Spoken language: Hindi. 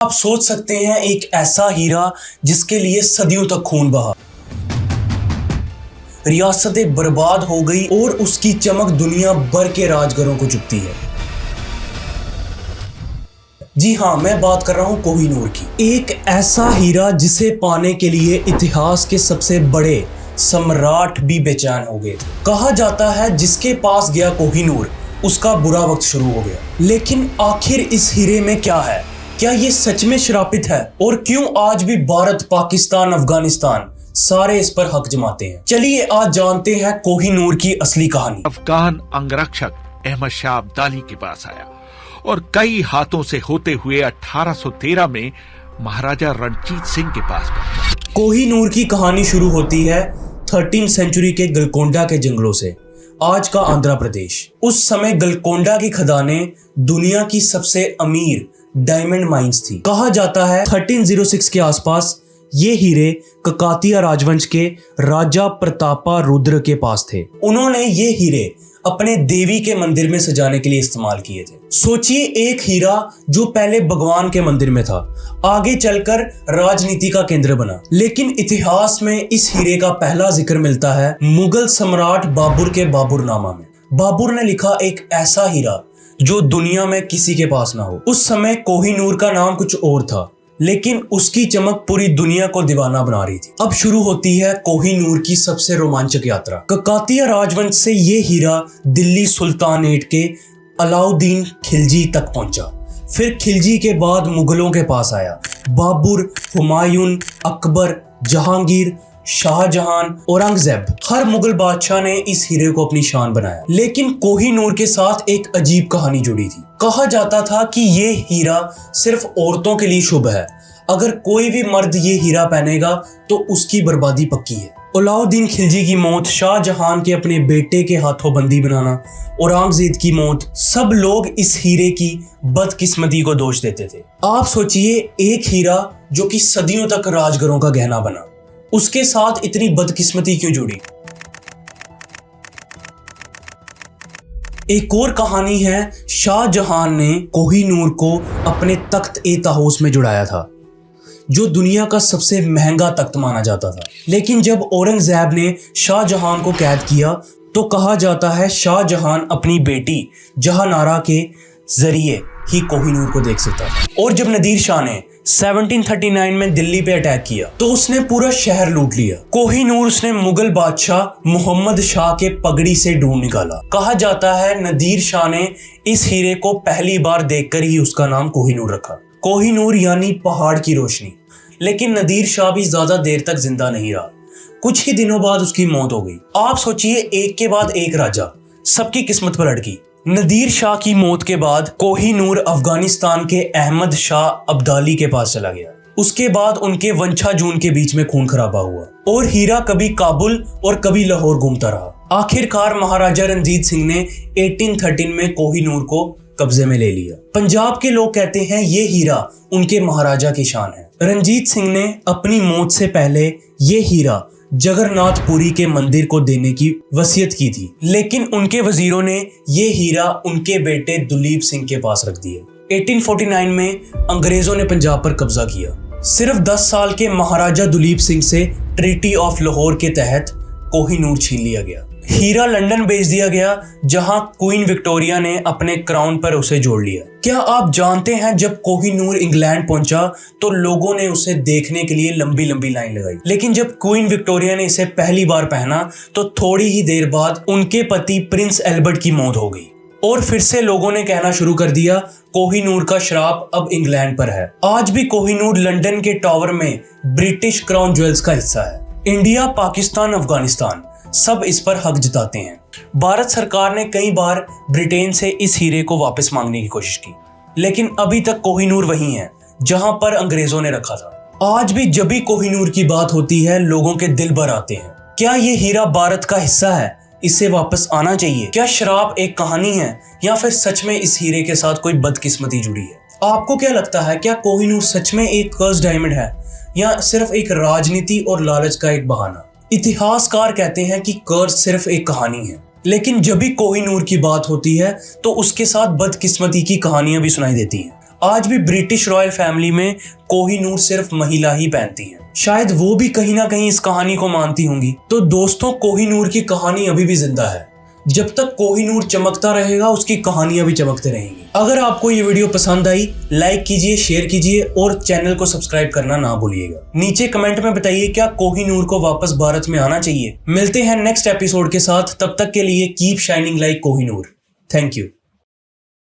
आप सोच सकते हैं एक ऐसा हीरा जिसके लिए सदियों तक खून बहा, रियासतें बर्बाद हो गई और उसकी चमक दुनिया भर के राजगरों को चुभती है। जी हाँ, मैं बात कर रहा हूं कोहिनूर की। एक ऐसा हीरा जिसे पाने के लिए इतिहास के सबसे बड़े सम्राट भी बेचैन हो गए थे। कहा जाता है जिसके पास गया कोहिनूर उसका बुरा वक्त शुरू हो गया। लेकिन आखिर इस हीरे में क्या है? क्या ये सच में श्रापित है? और क्यों आज भी भारत, पाकिस्तान, अफगानिस्तान सारे इस पर हक जमाते हैं? चलिए आज जानते हैं कोहिनूर की असली कहानी। अफगान अंगरक्षक अहमद शाह अब्दाली के पास आया और कई हाथों से होते हुए 1813 में महाराजा रणजीत सिंह के पास पहुंचा। कोहिनूर की कहानी शुरू होती है 13वीं सेंचुरी के गलकोंडा के जंगलों से, आज का आंध्र प्रदेश। उस समय गलकोंडा की खदानें दुनिया की सबसे अमीर डायमंड माइंस थी। कहा जाता है 1306 के आसपास ये हीरे ककातिया राजवंश के राजा प्रतापा रुद्र के पास थे। उन्होंने ये हीरे अपने देवी के मंदिर में सजाने के लिए इस्तेमाल किए थे। सोचिए, एक हीरा जो पहले भगवान के मंदिर में था, आगे चलकर राजनीति का केंद्र बना। लेकिन इतिहास में इस हीरे का पहला जिक्र मिलता है मुगल सम्राट बाबर के बाबरनामा में। बाबर ने लिखा एक ऐसा हीरा जो दुनिया में किसी के पास ना हो। उस समय कोहिनूर का नाम कुछ और था, लेकिन उसकी चमक पूरी दुनिया को दीवाना बना रही थी। अब शुरू होती है कोहिनूर की सबसे रोमांचक यात्रा। ककातिया राजवंश से ये हीरा दिल्ली सुल्तानेट के अलाउद्दीन खिलजी तक पहुंचा। फिर खिलजी के बाद मुगलों के पास आया। बाबर, हुमायूं, अकबर, जहांगीर, शाहजहां, औरंगजेब, हर मुगल बादशाह ने इस हीरे को अपनी शान बनाया। लेकिन कोहिनूर के साथ एक अजीब कहानी जुड़ी थी। कहा जाता था कि ये हीरा सिर्फ औरतों के लिए शुभ है। अगर कोई भी मर्द ये हीरा पहनेगा तो उसकी बर्बादी पक्की है। अलाउद्दीन खिलजी की मौत, शाहजहां के अपने बेटे के हाथों बंदी बनाना, औरंगजेब की मौत, सब लोग इस हीरे की बदकिस्मती को दोष देते थे। आप सोचिए, एक हीरा जो कि सदियों तक राजगरों का गहना बना, उसके साथ इतनी बदकिस्मती क्यों जुड़ी? एक और कहानी है, शाहजहां ने कोहिनूर को अपने तख्त ए ताहूस में जुड़ाया था, जो दुनिया का सबसे महंगा तख्त माना जाता था। लेकिन जब औरंगजेब ने शाहजहां को कैद किया तो कहा जाता है शाहजहां अपनी बेटी जहानारा के जरिए ही कोहिनूर को देख सकता था। और जब नादिर शाह ने 1739 में दिल्ली पे अटैक किया तो उसने पूरा शहर लूट लिया। कोहिनूर उसने मुगल बादशाह मोहम्मद शाह के पगड़ी से ढूंढ निकाला। कहा जाता है नादिर शाह ने इस हीरे को पहली बार देखकर ही उसका नाम कोहिनूर रखा। कोहिनूर यानी पहाड़ की रोशनी। लेकिन नादिर शाह भी ज्यादा देर तक जिंदा नहीं रहा। कुछ ही दिनों बाद उसकी मौत हो गई। आप सोचिए, एक के बाद एक राजा, सबकी किस्मत पलट गई। नादिर शाह की मौत के बाद कोहिनूर अफगानिस्तान के अहमद शाह अब्दाली के पास चला गया। उसके बाद उनके वंशाजून के बीच में खून खराबा हुआ और हीरा कभी काबुल और कभी लाहौर घूमता रहा। आखिरकार महाराजा रणजीत सिंह ने 1813 में कोहिनूर को कब्जे में ले लिया। पंजाब के लोग कहते हैं ये हीरा उनके महाराजा की शान है। रणजीत सिंह ने अपनी मौत से पहले ये हीरा जगन्नाथपुरी के मंदिर को देने की वसीयत की थी, लेकिन उनके वजीरों ने ये हीरा उनके बेटे दुलीप सिंह के पास रख दिया। 1849 में अंग्रेजों ने पंजाब पर कब्जा किया। सिर्फ 10 साल के महाराजा दुलीप सिंह से ट्रीटी ऑफ लाहौर के तहत कोहिनूर छीन लिया गया। हीरा लंदन भेज दिया गया, जहां क्वीन विक्टोरिया ने अपने क्राउन पर उसे जोड़ लिया। क्या आप जानते हैं, जब कोहिनूर इंग्लैंड पहुंचा तो लोगों ने उसे देखने के लिए लंबी लंबी लाइन लगाई। लेकिन जब क्वीन विक्टोरिया ने इसे पहली बार पहना तो थोड़ी ही देर बाद उनके पति प्रिंस एल्बर्ट की मौत हो गई और फिर से लोगों ने कहना शुरू कर दिया कोहिनूर का श्राप अब इंग्लैंड पर है। आज भी कोहिनूर लंदन के टावर में ब्रिटिश क्राउन ज्वेल्स का हिस्सा है। इंडिया, पाकिस्तान, अफगानिस्तान सब इस पर हक जताते हैं। भारत सरकार ने कई बार ब्रिटेन से इस हीरे को वापस मांगने की कोशिश की, लेकिन अभी तक कोहिनूर वही है जहां पर अंग्रेजों ने रखा था। आज भी जब भी कोहिनूर की बात होती है लोगों के दिल भर आते हैं। क्या ये हीरा भारत का हिस्सा है? इसे वापस आना चाहिए। क्या श्राप एक कहानी है या फिर सच में इस हीरे के साथ कोई बदकिस्मती जुड़ी है? आपको क्या लगता है, क्या कोहिनूर सच में एक कर्स डायमंड है या सिर्फ एक राजनीति और लालच का एक बहाना? इतिहासकार कहते हैं कि कर्ज सिर्फ एक कहानी है, लेकिन जब भी कोहिनूर की बात होती है तो उसके साथ बदकिस्मती की कहानियां भी सुनाई देती हैं। आज भी ब्रिटिश रॉयल फैमिली में कोहिनूर सिर्फ महिला ही पहनती हैं। शायद वो भी कहीं ना कहीं इस कहानी को मानती होंगी। तो दोस्तों, कोहिनूर की कहानी अभी भी जिंदा है। जब तक कोहिनूर चमकता रहेगा, उसकी कहानियां भी चमकते रहेंगी। अगर आपको ये वीडियो पसंद आई, लाइक कीजिए, शेयर कीजिए और चैनल को सब्सक्राइब करना ना भूलिएगा। नीचे कमेंट में बताइए क्या कोहिनूर को वापस भारत में आना चाहिए। मिलते हैं नेक्स्ट एपिसोड के साथ, तब तक के लिए keep shining like Kohinoor. Thank you.